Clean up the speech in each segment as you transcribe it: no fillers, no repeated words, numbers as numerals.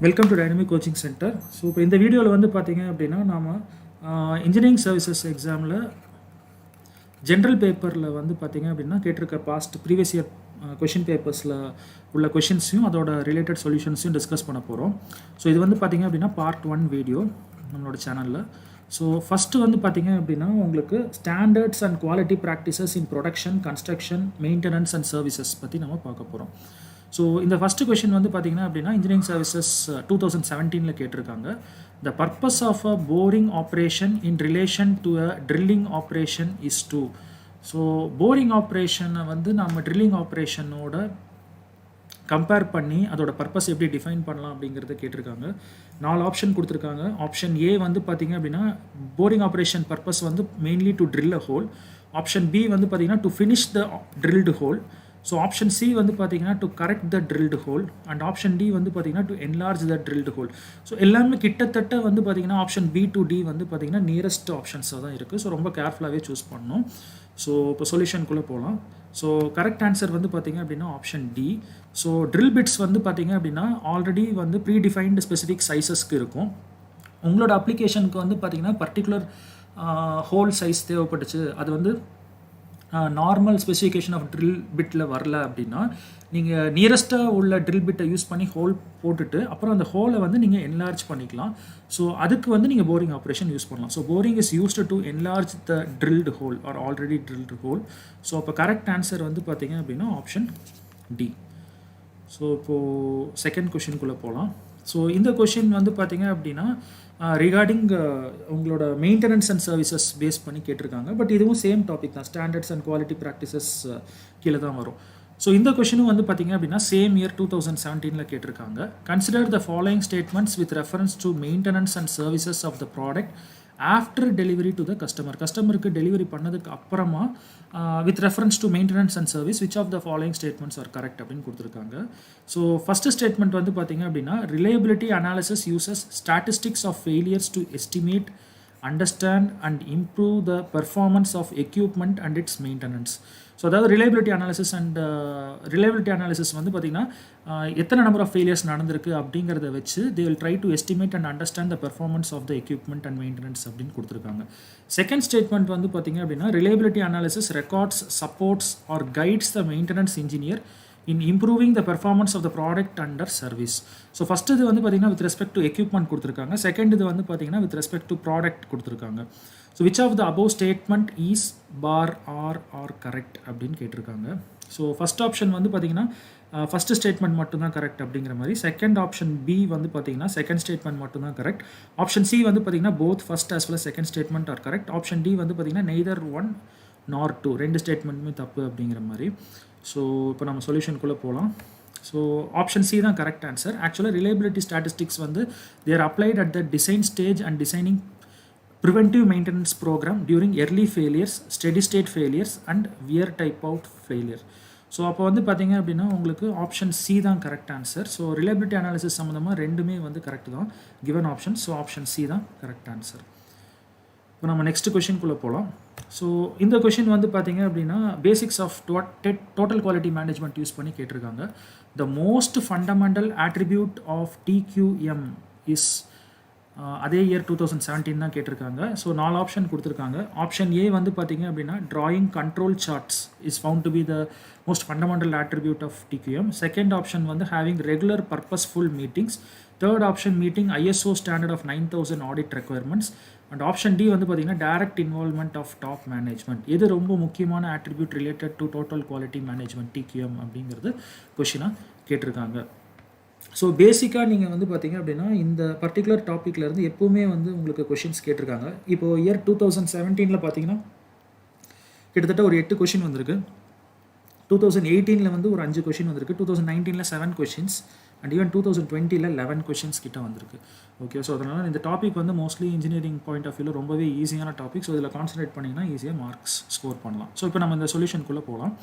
Welcome to dynamic coaching centre. So இப்போ இந்த வீடியோவில் வந்து பார்த்தீங்க அப்படின்னா நாம் இன்ஜினியரிங் சர்வீசஸ் எக்ஸாமில் ஜென்ரல் பேப்பரில் வந்து பார்த்தீங்க அப்படின்னா கேட்டிருக்க ப்ரீவியஸ் இயர் கொஷின் பேப்பர்ஸில் உள்ள கொஷின்ஸையும் அதோட ரிலேட்டட் சொல்யூஷன்ஸையும் டிஸ்கஸ் பண்ண போகிறோம். ஸோ இது வந்து பார்த்தீங்க அப்படின்னா பார்ட் 1 வீடியோ நம்மளோட சேனலில். ஸோ ஃபஸ்ட்டு வந்து பார்த்தீங்க அப்படின்னா உங்களுக்கு standards and quality practices in production, construction, maintenance and services பற்றி நம்ம பார்க்க போகிறோம். ஸோ இந்த ஃபஸ்ட்டு கொஷின் வந்து பார்த்தீங்கன்னா அப்படின்னா இன்ஜினியரிங் சர்வீசஸ் 2017 கேட்டிருக்காங்க. The purpose of a boring operation in relation to a drilling operation is to. So boring ஆப்ரேஷனை வந்து நம்ம ட்ரில்லிங் ஆப்ரேஷனோட கம்பேர் பண்ணி அதோட பர்பஸ் எப்படி டிஃபைன் பண்ணலாம் அப்படிங்கிறத கேட்டிருக்காங்க. 4 ஆப்ஷன் கொடுத்துருக்காங்க. ஆப்ஷன் ஏ வந்து பார்த்தீங்க அப்படின்னா போரிங் ஆப்ரேஷன் பர்பஸ் வந்து mainly to drill a hole. Option B வந்து பார்த்தீங்கன்னா to finish the drilled hole. So option C வந்து பார்த்தீங்கன்னா to correct the drilled hole and option D வந்து பார்த்தீங்கன்னா to enlarge the drilled hole. So எல்லாமே கிட்டத்தட்ட வந்து பார்த்தீங்கன்னா ஆப்ஷன் பி டு டி வந்து பார்த்தீங்கன்னா நியரஸ்ட் ஆப்ஷன்ஸாக தான் இருக்குது. ஸோ ரொம்ப கேர்ஃபுல்லாகவே சூஸ் பண்ணணும். ஸோ இப்போ சொல்யூஷனுக்குள்ளே போகலாம். ஸோ கரெக்ட் ஆன்சர் வந்து பார்த்தீங்க அப்படின்னா option D. So drill bits வந்து பார்த்தீங்க அப்படின்னா ஆல்ரெடி வந்து ப்ரீ டிஃபைன்டு ஸ்பெசிஃபிக் சைஸஸ்க்கு இருக்கும். உங்களோட அப்ளிகேஷனுக்கு வந்து பார்த்தீங்கன்னா பர்டிகுலர் ஹோல் சைஸ் தேவைப்பட்டுச்சு, அது வந்து நார்மல் ஸ்பெசிஃபிகேஷன் ஆஃப் ட்ரில் பிட்டில் வரல அப்படின்னா நீங்கள் நியரஸ்ட்டாக உள்ள ட்ரில் பிட்டை யூஸ் பண்ணி ஹோல் போட்டுட்டு அப்புறம் அந்த ஹோலை வந்து நீங்கள் என்லார்ஜ் பண்ணிக்கலாம். ஸோ அதுக்கு வந்து நீங்கள் போரிங் ஆப்ரேஷன் யூஸ் பண்ணலாம். So boring is used to enlarge the drilled hole or already drilled hole. So அப்போ கரெக்ட் ஆன்சர் வந்து பார்த்தீங்க அப்படின்னா ஆப்ஷன் டி. ஸோ இப்போது செகண்ட் கொஷினுக்குள்ளே போகலாம். ஸோ இந்த கொஷின் வந்து பார்த்தீங்க அப்படின்னா ரிகார்டிங் உங்களோட மெயின்டெனன்ஸ் அண்ட் சர்வீசஸ் பேஸ் பண்ணி கேட்டிருக்காங்க. பட் இதுவும் சேம் டாபிக் தான், ஸ்டாண்டர்ட்ஸ் அண்ட் குவாலிட்டி ப்ராக்டிசஸ் கீழே தான் வரும். ஸோ இந்த கொஷினும் வந்து பார்த்தீங்க அப்படின்னா சேம் இயர் 2017 கேட்டிருக்காங்க. Consider the following statements with reference to maintenance and services of the product after delivery to the customer. கஸ்டமருக்கு டெலிவரி பண்ணதுக்கு அப்புறமா with reference to maintenance and service which of the following statements are correct அப்படின்னு கொடுத்துருக்காங்க. So first statement வந்து பார்த்தீங்க அப்படின்னா reliability analysis uses statistics of failures to estimate, understand and improve the performance of equipment and its maintenance. So அதாவது reliability analysis வந்து பார்த்திங்கன்னா எத்தனை number of failures நடந்திருக்கு அப்படிங்கிறத வச்சு they will try to estimate and understand the performance of the equipment and maintenance அப்படின்னு கொடுத்துருக்காங்க. Second statement வந்து பார்த்திங்க அப்படின்னா reliability analysis records, supports or guides the maintenance engineer in improving the performance of the product under service. So first இது வந்து பார்த்திங்கன்னா with respect to equipment கொடுத்துருக்காங்க. Second இது வந்து பார்த்திங்கன்னா வித் ரெஸ்பெக்ட் டு ப்ராடக்ட் கொடுத்துருக்காங்க. So which of the above statement is bar are correct அப்படின்னு கேட்டிருக்காங்க. ஸோ ஃபஸ்ட் ஆப்ஷன் வந்து பார்த்திங்கன்னா ஃபஸ்ட்டு ஸ்டேட்மெண்ட் மட்டும்தான் கரெக்ட் அப்படிங்கிற மாதிரி. செகண்ட் ஆப்ஷன் பி வந்து பார்த்திங்கன்னா செகண்ட் ஸ்டேட்மெண்ட் மட்டும்தான் கரெக்ட். ஆப்ஷன் சி வந்து பார்த்திங்கன்னா both first as well as second statement are correct. Option D வந்து பார்த்திங்கன்னா நெய்தர் 1 nor 2, ரெண்டு ஸ்டேட்மெண்ட்டுமே தப்பு அப்படிங்கிற மாதிரி. ஸோ இப்போ நம்ம சொல்யூஷனுக்குள்ளே போகலாம். ஸோ ஆப்ஷன் சி தான் கரெக்ட் ஆன்சர். ஆக்சுவலாக ரிலையபிலிட்டி ஸ்டாட்டிஸ்டிக்ஸ் வந்து there applied at the design stage and designing preventive maintenance program during early failures, steady state failures and wear type out failure. So அப்போ வந்து பார்த்தீங்க அப்படின்னா உங்களுக்கு ஆப்ஷன் சி தான் correct answer. So reliability analysis சம்மந்தமாக ரெண்டுமே வந்து கரெக்ட் தான் given option. So option C தான் கரெக்ட் ஆன்சர். இப்போ நம்ம நெக்ஸ்ட் கொஷின்குள்ளே போகலாம். ஸோ இந்த கொஷின் வந்து பார்த்தீங்க அப்படின்னா basics of total quality management use பண்ணி கேட்டிருக்காங்க. The most fundamental attribute of TQM is அதே இயர் 2017 தான் கேட்டிருக்காங்க. ஸோ 4 ஆப்ஷன் கொடுத்துருக்காங்க. ஆப்ஷன் ஏ வந்து பார்த்தீங்க அப்படின்னா drawing control charts is found to be the most fundamental attribute of TQM. Second option வந்து having regular purposeful meetings. Third option meeting ISO standard of 9000 audit requirements. And option D வந்து பார்த்தீங்கன்னா direct involvement of top management. எது ரொம்ப முக்கியமான attribute related to total quality management TQM அப்படிங்கிறது கொஷினாக கேட்டிருக்காங்க. So பேசிக்காக நீங்கள் வந்து பார்த்தீங்க அப்படின்னா இந்த பர்டிகுலர் டாப்பிக்லேருந்து எப்போவுமே வந்து உங்களுக்கு கொஷின்ஸ் கேட்டிருக்காங்க. இப்போது இயர் 2017 பார்த்தீங்கன்னா கிட்டத்தட்ட ஒரு 8 கொஷின் வந்திருக்கு. 2018 வந்து ஒரு 5 கொஷின் வந்திருக்கு. 2019 7 கொஷின்ஸ் அண்ட் ஈவன் 2020 11 கொஷின்ஸ் கிட்ட வந்திருக்கு. ஓகே, ஸோ அதனால் இந்த டாபிக் வந்து மோஸ்ட்லி இன்ஜினியரிங் பாயிண்ட் ஆஃப் வியூவில் ரொம்பவே ஈஸியான டாபிக். ஸோ இதில் கான்சன்ட்ரேட் பண்ணிங்கன்னா ஈஸியாக மார்க்ஸ் ஸ்கோர் பண்ணலாம். ஸோ இப்போ நம்ம இந்த சொல்யூஷனுக்குள்ளே போகலாம்.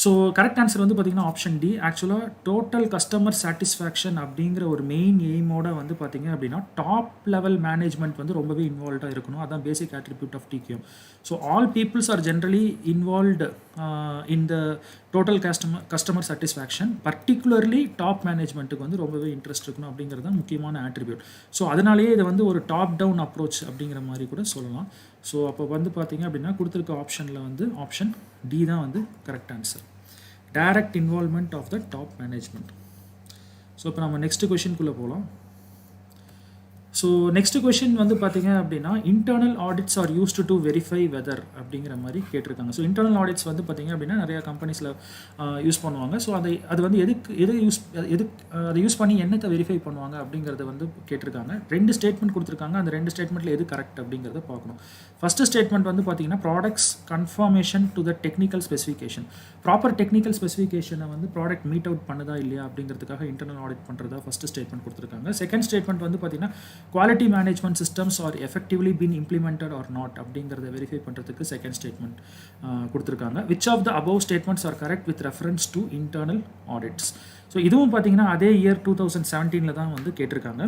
ஸோ கரெக்ட் ஆன்சர் வந்து பார்த்தீங்கன்னா ஆப்ஷன் டி. ஆக்சுவலாக டோட்டல் கஸ்டமர் சாட்டிஸ்ஃபேக்ஷன் அப்படிங்கிற ஒரு மெயின் எய்மோட வந்து பார்த்தீங்க அப்படின்னா டாப் லெவல் மேனேஜ்மெண்ட் வந்து ரொம்பவே இன்வால்வ்டாக இருக்கணும். அதான் basic attribute of TQM. So all peoples are generally involved in the total customer satisfaction. Particularly top மேனேஜ்மெண்ட்டுக்கு வந்து ரொம்பவே இன்ட்ரெஸ்ட் இருக்கணும் அப்படிங்கிறது தான் முக்கியமான ஆட்ரிபியூட். ஸோ அதனாலேயே இதை வந்து ஒரு டாப் டவுன் அப்ரோச் அப்படிங்கிற மாதிரி கூட சொல்லலாம். ஸோ அப்போ வந்து பார்த்தீங்க அப்படின்னா கொடுத்துருக்க ஆப்ஷனில் வந்து ஆப்ஷன் டி தான் வந்து correct answer. Direct involvement of the top management. So இப்போ நம்ம நெக்ஸ்ட் கொஷின்குள்ளே போகலாம். ஸோ நெக்ஸ்ட் கொஷின் வந்து பார்த்தீங்க அப்படின்னா internal audits R used to verify weather அப்படிங்கிற மாதிரி கேட்டிருக்காங்க. ஸோ இன்டர்னல் ஆடிட்ஸ் வந்து பார்த்தீங்க அப்படின்னா நிறையா கம்பெனிஸில் யூஸ் பண்ணுவாங்க. ஸோ அது வந்து அதை யூஸ் பண்ணி என்னத்தை வெரிஃபை பண்ணுவாங்க அப்படிங்கிறத வந்து கேட்டிருக்காங்க. 2 ஸ்டேட்மெண்ட் கொடுத்துருக்காங்க. அந்த 2 ஸ்டேட்மெண்ட்டில் எது கரெக்ட் அப்படிங்கிறத பார்க்கணும். ஃபஸ்ட்டு ஸ்டேட்மெண்ட் வந்து பார்த்தீங்கன்னா products conformation to the technical specification. Proper technical ஸ்பெசிஃபிகேஷனை வந்து ப்ராடக்ட் மீட் அவுட் பண்ணுதா இல்லையா அப்படிங்கிறதுக்காக இன்டர்னல் ஆடிட் பண்ணுறதா ஃபஸ்ட்டு ஸ்டேட்மெண்ட் கொடுத்துருக்காங்க. செகண்ட் ஸ்டேட்மெண்ட் வந்து பார்த்தீங்கன்னா quality management systems are effectively been implemented or not அப்படிங்கிறத வெரிஃபை பண்ணுறதுக்கு செகண்ட் ஸ்டேட்மெண்ட் கொடுத்துருக்காங்க. Which of the above statements are correct with reference to internal audits. So இதுவும் பார்த்தீங்கன்னா அதே இயர் 2017 தான் வந்து கேட்டிருக்காங்க.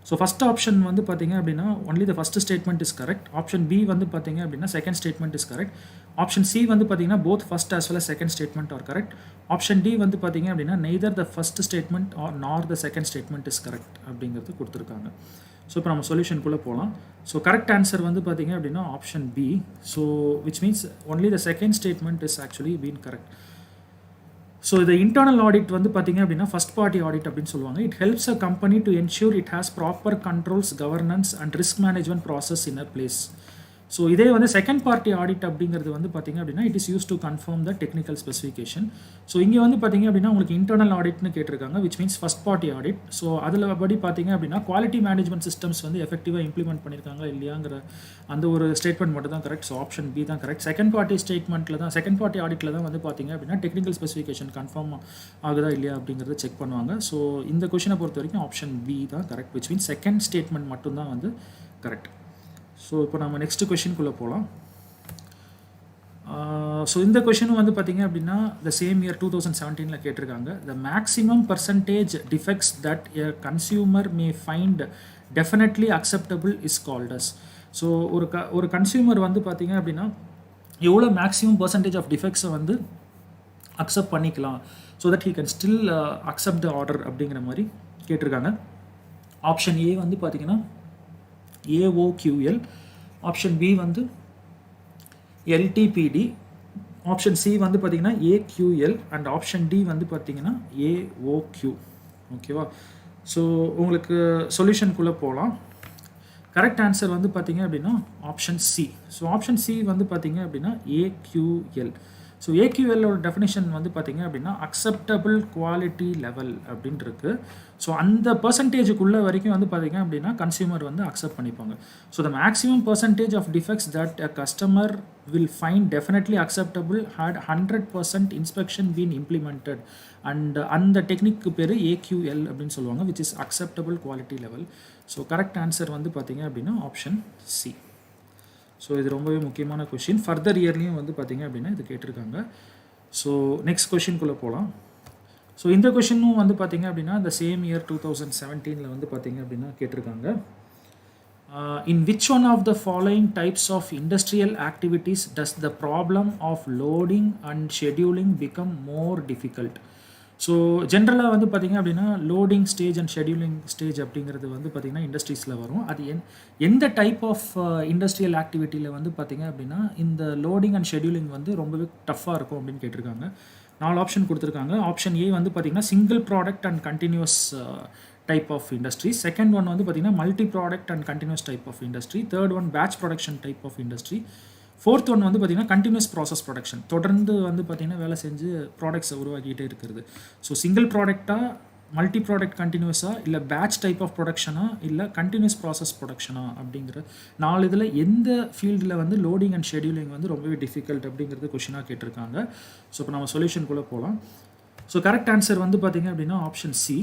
ஸோ ஃபஸ்ட் ஆப்ஷன் வந்து பார்த்தீங்க அப்படின்னா only the first statement is correct. Option B வந்து பார்த்தீங்க அப்படின்னா second statement is correct. Option C வந்து பார்த்தீங்கன்னா both first as well as second statement are correct. Option D வந்து பார்த்தீங்க அப்படின்னா neither the first statement or nor the second statement is correct அப்படிங்கிறது கொடுத்துருக்காங்க. ஸோ இப்போ நம்ம சொல்யூஷனுக்குள்ளே போகலாம். ஸோ கரெக்ட் ஆன்சர் வந்து பார்த்தீங்க அப்படின்னா option B. So which means only the second statement is actually been correct. So இந்த இன்டர்னல் ஆடிட் வந்து பார்த்தீங்க அப்படின்னா ஃபஸ்ட் பார்ட்டி ஆடிட் அப்படின்னு சொல்லுவாங்க. It helps a company to ensure it has proper controls, governance and risk management process in a place. So இதே வந்து second party audit அப்படிங்கிறது வந்து பார்த்தீங்க அப்படின்னா it is use to confirm the technical specification. So இங்கே வந்து பார்த்தீங்க அப்படின்னா உங்களுக்கு இன்டர்னல் ஆடிட்னு கேட்டிருக்காங்க, which means first party audit. So அதில் படி பார்த்தீங்க அப்படின்னா குவாலிட்டி மேனேஜ்மெண்ட் சிஸ்டம்ஸ் வந்து எஃபெக்டிவாக இம்ப்ளிமெண்ட் பண்ணியிருக்காங்களா இல்லையாங்கிற அந்த ஒரு ஸ்டேட்மெண்ட் மட்டும் தான் கரெக்ட். ஸோ ஆப்ஷன் பி தான் கரெக்ட். செகண்ட் பார்ட்டி ஸ்டேட்மெண்ட்டில் தான் செகண்ட் பார்ட்டி ஆடிட்டில் தான் வந்து பார்த்தீங்க அப்படின்னா டெக்னிக்கல் ஸ்பெசிஃபிகேஷன் கன்ஃபார்ம் ஆகுதா இல்லையா அப்படிங்கிறத செக் பண்ணுவாங்க. ஸோ இந்த கொஷினை பொறுத்த வரைக்கும் ஆப்ஷன் பி தான் correct, which means second statement மட்டும்தான் வந்து கரெக்ட். ஸோ இப்போ நம்ம நெக்ஸ்ட் கொஷின்குள்ளே போகலாம். ஸோ இந்த கொஷினும் வந்து பார்த்தீங்க அப்படின்னா த சேம் இயர் 2017 கேட்டிருக்காங்க. The maximum percentage defects that a consumer may find definitely acceptable is called as. So ஒரு கன்சியூமர் வந்து பார்த்தீங்க அப்படின்னா எவ்வளோ மேக்ஸிமம் பர்சன்டேஜ் ஆஃப் டிஃபெக்ட்ஸை வந்து அக்செப்ட் பண்ணிக்கலாம் so that he can still accept the order அப்படிங்கிற மாதிரி கேட்டிருக்காங்க. ஆப்ஷன் ஏ வந்து பார்த்தீங்கன்னா AOQL, ஆப்ஷன் பி வந்து LTPD, ஆப்ஷன் சி வந்து பார்த்தீங்கன்னா AQL அண்ட் ஆப்ஷன் டி வந்து பார்த்தீங்கன்னா AOQ. ஓகேவா? ஸோ உங்களுக்கு சொல்யூஷனுக்குள்ளே போகலாம். கரெக்ட் ஆன்சர் வந்து பார்த்தீங்க அப்படின்னா option C. So option C வந்து பார்த்தீங்க அப்படின்னா AQL. ஸோ ஏக்யூஎல்லோட டெஃபினேஷன் வந்து பார்த்தீங்க அப்படின்னா அக்செப்டபிள் குவாலிட்டி லெவல் அப்படின்னு இருக்கு. ஸோ அந்த பர்சன்டேஜுக்குள்ளே வரைக்கும் வந்து பார்த்தீங்க அப்படின்னா கன்சியூமர் வந்து அக்செப்ட் பண்ணிப்பாங்க. So the maximum percentage of defects that a customer will find definitely acceptable had 100% inspection been implemented and அந்த டெக்னிக்கு பேர் AQL அப்படின்னு சொல்லுவாங்க, which is acceptable quality level. So correct answer வந்து பார்த்தீங்க அப்படின்னா ஆப்ஷன் சி. ஸோ இது ரொம்பவே முக்கியமான கொஷின். ஃபர்தர் இயர்லேயும் வந்து பார்த்தீங்க அப்படின்னா இது கேட்டிருக்காங்க. ஸோ நெக்ஸ்ட் கொஷின்குள்ளே போகலாம். ஸோ இந்த கொஷினும் வந்து பார்த்தீங்க அப்படின்னா இந்த சேம் இயர் 2017 வந்து பார்த்தீங்க அப்படின்னா கேட்டிருக்காங்க. In which one of the following types of industrial activities does the problem of loading and scheduling become more difficult. So ஜென்ரலாக வந்து பார்த்திங்க அப்படின்னா loading stage and scheduling stage அப்படிங்கிறது வந்து பார்த்திங்கன்னா இண்டஸ்ட்ரீஸில் வரும். அது எந்த டைப் ஆஃப் இண்டஸ்ட்ரியல் ஆக்டிவிட்டியில் வந்து பார்த்திங்க அப்படின்னா இந்த லோடிங் அண்ட் ஷெடியூலிங் வந்து ரொம்பவே டஃப்பாக இருக்கும் அப்படின்னு கேட்டிருக்காங்க. 4 ஆப்ஷன் கொடுத்துருக்காங்க. ஆப்ஷன் ஏ வந்து பார்த்திங்கன்னா single product and continuous type of industry. Second one வந்து பார்த்திங்கன்னா multi product and continuous type of industry. Third one batch production type of industry. Fourth one வந்து பார்த்திங்கன்னா கண்டினியூஸ் ப்ராசஸ் ப்ரொடக்ஷன், தொடர்ந்து வந்து பார்த்திங்கன்னா வேலை செஞ்சு ப்ராடக்ட்ஸை உருவாக்கிட்டே இருக்கிறது. ஸோ சிங்கிள் ப்ராடக்டாக, மல்டி ப்ராடக்ட் கண்டினியூஸாக, இல்லை பேட்ச் டைப் ஆஃப் ப்ரொடக்ஷனாக, இல்லை கண்டினியூஸ் ப்ராசஸ் ப்ரொடக்ஷனா அப்படிங்கிற 4 இதில் எந்த ஃபீல்டில் வந்து லோடிங் அண்ட் ஷெடியூலிங் வந்து ரொம்பவே டிஃபிகல்ட் அப்படிங்கிறது கொஷினாக கேட்டிருக்காங்க. ஸோ இப்போ நம்ம சொல்யூஷனுக்குள்ளே போகலாம். ஸோ கரெக்ட் ஆன்சர் வந்து பார்த்திங்க அப்படின்னா ஆப்ஷன் சி.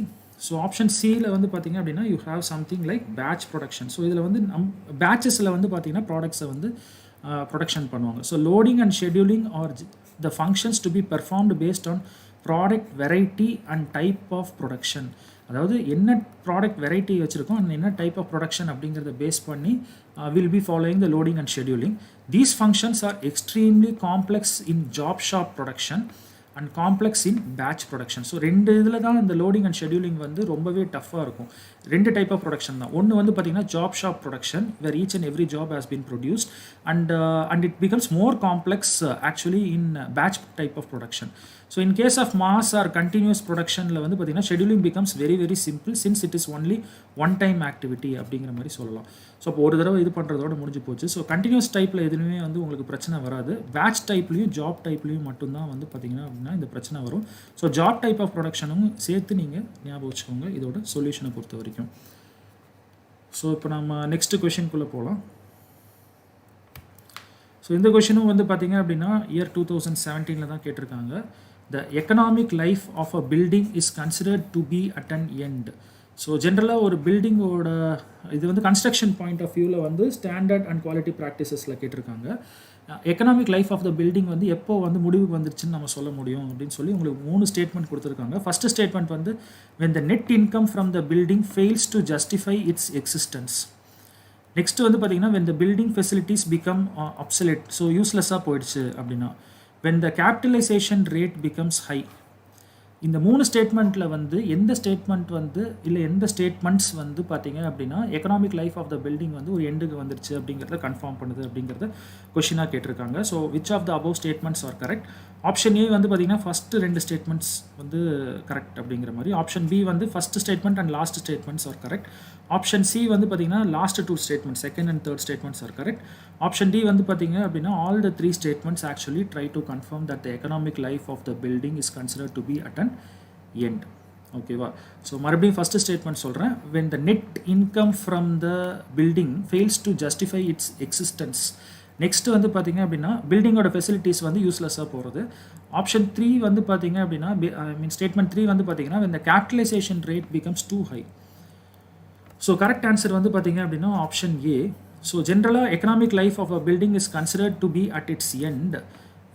ஸோ ஆப்ஷன் சியில் வந்து பார்த்திங்க அப்படின்னா you have something like batch production. So இதில் வந்து பேட்சஸில் வந்து பார்த்திங்கன்னா ப்ராடக்ட்ஸை வந்து ப்ரொடக்ஷன் பண்ணுவாங்க. So loading and scheduling are the functions to be performed based on product variety and type of production. அதாவது என்ன ப்ராடக்ட் வெரைட்டி வச்சுருக்கோம் அண்ட் என்ன டைப் ஆஃப் ப்ரொடக்ஷன் அப்படிங்கிறத பேஸ் பண்ணி will be following the loading and scheduling. These functions are extremely complex in job shop production and complex in batch production. So ரெண்டு இதில் தான் இந்த லோடிங் அண்ட் ஷெடியூலிங் வந்து ரொம்பவே டஃப்பாக இருக்கும். ரெண்டு டைப் ஆஃப் ப்ரொடக்ஷன் தான். ஒன்று வந்து பார்த்திங்கன்னா job shop production where each and every job has been produced and it becomes more complex actually in batch type of production. So in case of mass or continuous ப்ரொடக்ஷனில் வந்து பார்த்திங்கன்னா scheduling becomes very very simple since it is only one time activity அப்படிங்கிற மாதிரி சொல்லலாம். So அப்போ ஒரு தடவை இது பண்ணுறதோட முடிஞ்சு போச்சு. ஸோ கண்டினியூஸ் டைப்பில் எதுவுமே வந்து உங்களுக்கு பிரச்சனை வராது. பேட்ச் டைப்லையும் ஜாப் டைப்லையும் மட்டும்தான் வந்து பார்த்திங்கன்னா அப்படின்னா இந்த பிரச்சனை வரும். ஸோ ஜாப் டைப் ஆஃப் ப்ரொடக்ஷனும் சேர்த்து நீங்கள் ஞாபகம் வச்சுக்கோங்க இதோட சொல்யூஷனை பொறுத்த வரைக்கும். ஸோ இப்போ நம்ம நெக்ஸ்ட் கொஷின்குள்ளே போகலாம். ஸோ இந்த கொஷினும் வந்து பார்த்திங்க அப்படின்னா இயர் 2017 தான் கேட்டிருக்காங்க. The economic life of a building is considered to be at an end. So ஜென்ரலாக ஒரு பில்டிங்கோட இது வந்து கன்ஸ்ட்ரக்ஷன் பாயிண்ட் ஆஃப் வியூவில் வந்து ஸ்டாண்டர்ட் அண்ட் குவாலிட்டி ப்ராக்டிசஸில் கேட்டிருக்காங்க. Economic life of the building வந்து எப்போ வந்து முடிவுக்கு வந்துருச்சுன்னு நம்ம சொல்ல முடியும் அப்படின்னு சொல்லி உங்களுக்கு 3 ஸ்டேட்மெண்ட் கொடுத்துருக்காங்க. ஃபஸ்ட்டு ஸ்டேட்மெண்ட் வந்து when the net income from the building fails to justify its existence. Next வந்து பார்த்திங்கன்னா when the building facilities become obsolete, so யூஸ்லெஸ்ஸாக போயிடுச்சு அப்படின்னா. when the capitalization rate becomes high. இந்த 3 ஸ்டேட்மெண்ட்டில் வந்து எந்த ஸ்டேட்மெண்ட் வந்து இல்லை எந்த ஸ்டேட்மெண்ட்ஸ் வந்து பார்த்தீங்க அப்படின்னா economic life of the building வந்து ஒரு எண்டுக்கு வந்துருச்சு அப்படிங்கிறத கன்ஃபார்ம் பண்ணுது அப்படிங்கிறத கொஷினாக கேட்டிருக்காங்க. So which of the above statements are correct? Option A வந்து பார்த்தீங்கன்னா ஃபஸ்ட்டு 2 ஸ்டேட்மெண்ட்ஸ் வந்து கரெக்ட் அப்படிங்கிற மாதிரி. ஆப்ஷன் பி வந்து first statement and last statements are correct. Option C வந்து பார்த்தீங்கன்னா last 2 statements second and third statements are correct. Option D வந்து பார்த்தீங்க அப்படின்னா all the 3 statements actually try to confirm that the economic life of the building is considered to be at an end. ஓகேவா? So மறுபடியும் first statement சொல்கிறேன். when the net income from the building fails to justify its existence. Next வந்து பார்த்தீங்க அப்படின்னா பில்டிங்கோட facilities வந்து யூஸ்லெஸ்ஸாக போகிறது. Option 3 வந்து பார்த்தீங்க அப்படின்னா ஸ்டேட்மெண்ட் 3 வந்து பார்த்தீங்கன்னா when the capitalization rate becomes too high. So correct answer வந்து பார்த்தீங்க அப்படின்னா ஆப்ஷன் ஏ. ஸோ ஜென்ரலாக economic life of a building is considered to be at its end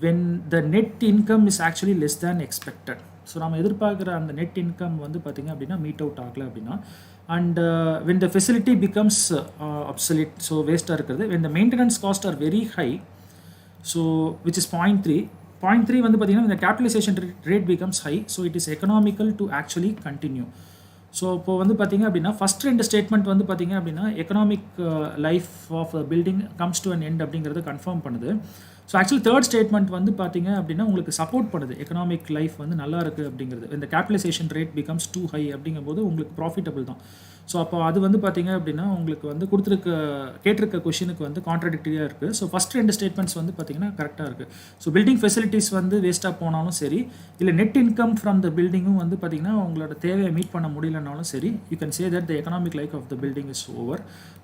when the net income is actually less than expected. ஸோ நம்ம எதிர்பார்க்குற அந்த net income வந்து பார்த்திங்க அப்படின்னா மீட் அவுட் ஆகலை அப்படின்னா. And when the facility becomes obsolete, so வேஸ்ட்டாக இருக்கிறது. when the maintenance cost are very high, so which is 0.3 வந்து பார்த்திங்கன்னா when the capitalization rate becomes high, so it is economical to actually continue. So இப்போ வந்து பார்த்திங்க அப்படின்னா first 2 statement வந்து பார்த்திங்க அப்படின்னா economic life of building comes to an end அப்படிங்கிறத கன்ஃபார்ம் பண்ணுது. ஸோ ஆக்சுவலி தேர்ட் ஸ்டேட்மெண்ட் வந்து பார்த்தீங்க அப்படின்னா உங்களுக்கு சப்போர்ட் பண்ணுது எக்கனாமிக் லைஃப் வந்து நல்லா இருக்குது அப்படிங்கிறது. இந்த capitalisation rate becomes too high அப்படிங்கும்போது உங்களுக்கு ப்ராஃபிட்டபிள் தான். ஸோ அப்போ அது வந்து பார்த்தீங்க அப்படின்னா உங்களுக்கு வந்து கேட்டிருக்க கொஷினுக்கு வந்து கான்ட்ராடிக்டரியாக இருக்குது. ஸோ ஃபஸ்ட் 2 ஸ்டேட்மெண்ட்ஸ் வந்து பார்த்தீங்கன்னா கரெக்டாக இருக்குது. ஸோ பில்டிங் ஃபெசிலிட்டிஸ் வந்து வேஸ்ட்டாக போனாலும் சரி, இல்லை நெட் இன்கம் ஃப்ரம் த பில்டிங்கும் வந்து பார்த்தீங்கன்னா உங்களோட தேவையை மீட் பண்ண முடியலனாலும் சரி, you can say that the economic life of the building is over.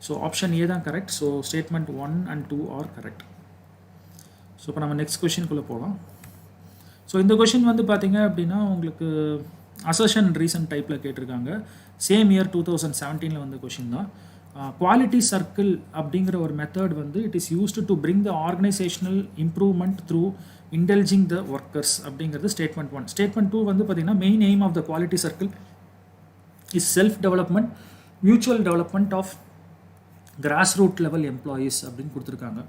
So option A தான் correct. So statement 1 and 2 are correct. So இப்போ நம்ம நெக்ஸ்ட் கொஷினுக்குள்ளே போகலாம். ஸோ இந்த கொஷின் வந்து பார்த்தீங்க அப்படின்னா உங்களுக்கு அசர்ஷன் ரீசன் டைப்பில் கேட்டிருக்காங்க. சேம் இயர் 2017 வந்த கொஷின் தான். குவாலிட்டி சர்க்கிள் அப்படிங்கிற ஒரு மெத்தட் வந்து it is used to bring the organisational improvement through intelligencing the workers அப்படிங்கிறது ஸ்டேட்மெண்ட் 1. ஸ்டேட்மெண்ட் 2 வந்து பார்த்தீங்கன்னா main aim of the quality circle is self development, mutual development of grass root level employees அப்படின்னு கொடுத்துருக்காங்க.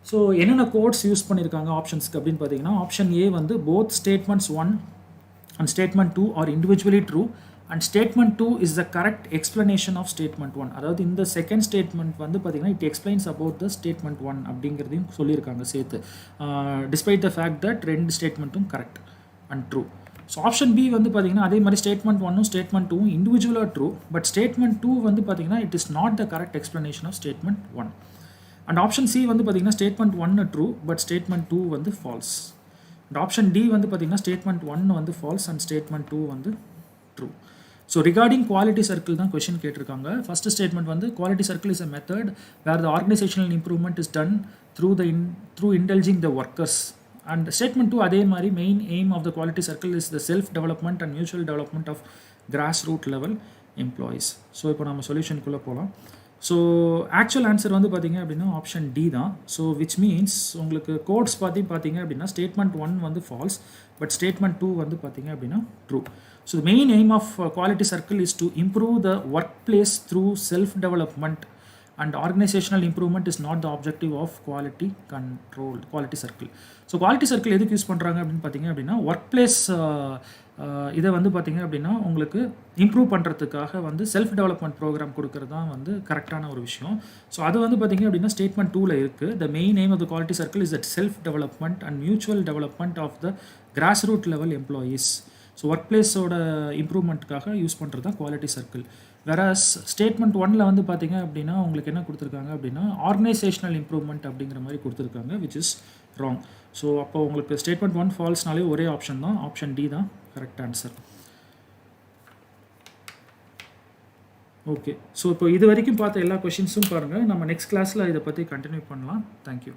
So என்னென்ன quotes use பண்ணியிருக்காங்க ஆப்ஷன்ஸ்க்கு அப்படின்னு பார்த்தீங்கன்னா option A வந்து both statements 1 and statement 2 are individually true and statement 2 is the correct explanation of statement 1. அதாவது இந்த second statement வந்து பார்த்தீங்கன்னா it explains about the statement 1 அப்படிங்கிறதையும் சொல்லியிருக்காங்க சேர்த்து. டிஸ்பைட் த ஃபேக்ட் தட் 2 ஸ்டேட்மெண்ட்டும் correct and true. So option B வந்து பார்த்தீங்கன்னா அதே மாதிரி ஸ்டேட்மெண்ட் 1ம் ஸ்டேட்மெண்ட் 2ம் இண்டிவிஜுவலாக ட்ரூ, பட் ஸ்டேட்மெண்ட் 2 வந்து பார்த்தீங்கன்னா it is not the correct explanation of statement 1. And option C வந்து பார்த்தீங்கன்னா ஸ்டேட்மெண்ட் 1 ட்ரூ பட் ஸ்டேட்மெண்ட் 2 வந்து ஃபால்ஸ். அண்ட் ஆப்ஷன் டி வந்து பார்த்தீங்கன்னா ஸ்டேட்மெண்ட் 1 வந்து ஃபால்ஸ் அண்ட் ஸ்டேட்மெண்ட் 2 வந்து true. So regarding quality circle தான் கொஷின் கேட்டிருக்காங்க. ஃபர்ஸ்ட் ஸ்டேட்மெண்ட் வந்து quality circle is a method where the organisational improvement is done through intelligencing the workers. And statement 2 அதே மாதிரி main aim of the quality circle is the self development and mutual development of grass root level employees. So இப்போ நம்ம சொல்யூஷனுக்குள்ளே போகலாம். So actual answer வந்து பார்த்தீங்க அப்படின்னா option D தான். ஸோ விச் மீன்ஸ் உங்களுக்கு கோட்ஸ் பார்த்தீங்க அப்படின்னா ஸ்டேட்மெண்ட் 1 வந்து ஃபால்ஸ், பட் ஸ்டேட்மெண்ட் 2 வந்து பார்த்தீங்க அப்படின்னா true. So the main aim of quality circle is to improve the work place through self development and organizational improvement is not the objective of quality control quality circle. So quality circle எதுக்கு use பண்ணுறாங்க அப்படின்னு பார்த்தீங்க அப்படின்னா work place இதை வந்து பார்த்தீங்க அப்படின்னா உங்களுக்கு இம்ப்ரூவ் பண்ணுறதுக்காக வந்து செல்ஃப் டெவலப்மெண்ட் ப்ரோக்ராம் கொடுக்குறது தான் வந்து கரெக்டான ஒரு விஷயம். ஸோ அது வந்து பார்த்தீங்க அப்படின்னா ஸ்டேட்மெண்ட் 2ல் இருக்குது. The main aim of the quality circle is that self development and mutual development of the grass root level employees. So work பிளேஸோட இம்ப்ரூவ்மெண்ட்டுக்காக யூஸ் பண்ணுறது தான் குவாலிட்டி சர்க்கிள். வேறஸ் ஸ்டேட்மெண்ட் 1ல் வந்து பார்த்தீங்க அப்படின்னா உங்களுக்கு என்ன கொடுத்துருக்காங்க அப்படின்னா ஆர்கனைசேஷனல் இம்ப்ரூவ்மெண்ட் அப்படிங்கிற மாதிரி கொடுத்துருக்காங்க, விச் இஸ் ராங். ஸோ அப்போ உங்களுக்கு ஸ்டேட்மெண்ட் 1 ஃபால்ஸ்னாலே ஒரே ஆப்ஷன் தான், ஆப்ஷன் டி தான் கரெக்ட் ஆன்சர். ஓகே, ஸோ இப்போ இது வரைக்கும் பார்த்த எல்லா கொஷின்ஸும் பாருங்கள். நம்ம நெக்ஸ்ட் கிளாஸில் இதை பற்றி கண்டினியூ பண்ணலாம். தேங்க்யூ.